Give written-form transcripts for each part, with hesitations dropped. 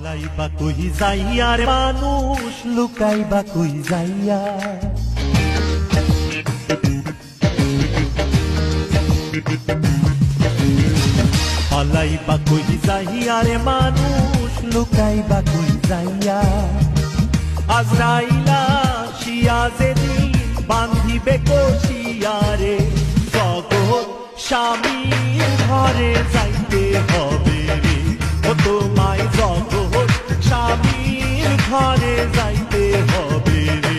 পালাইবা কই যাইয়া রে মানুষ লুকাইবা কই যাইয়া পালাইবা কই যাইয়া রে মানুষ লুকাইবা কই যাইয়া আজরাইলা শিয়া যেদিন বান্ধিবে কষিয়ারে জগৎ স্বামীর ঘরে যাইতে হবে রে ও তোমায় জগৎ স্বামীর ঘরে যাইতে হবে রে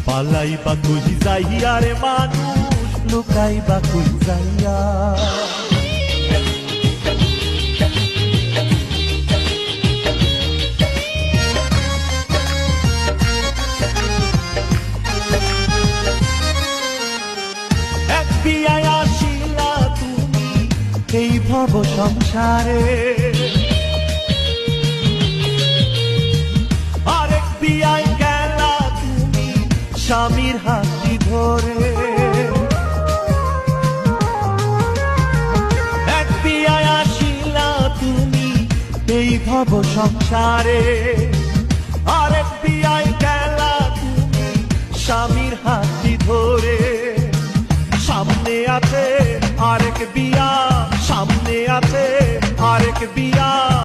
পালাইবা কই যাইয়া রে মানুষ লুকাইবা কই যাইয়া এই ভব সংসারে আরেক বিয়ায় গেলা তুমি স্বামীর হাতটি ধরে এক বিয়ায় আসিলা তুমি এই ভব সংসারে আরেক বিয়ায় গেলা তুমি স্বামীর হাতটি ধরে সামনে আছে আরেক বিয়া সামনে আছে আরেক বিয়া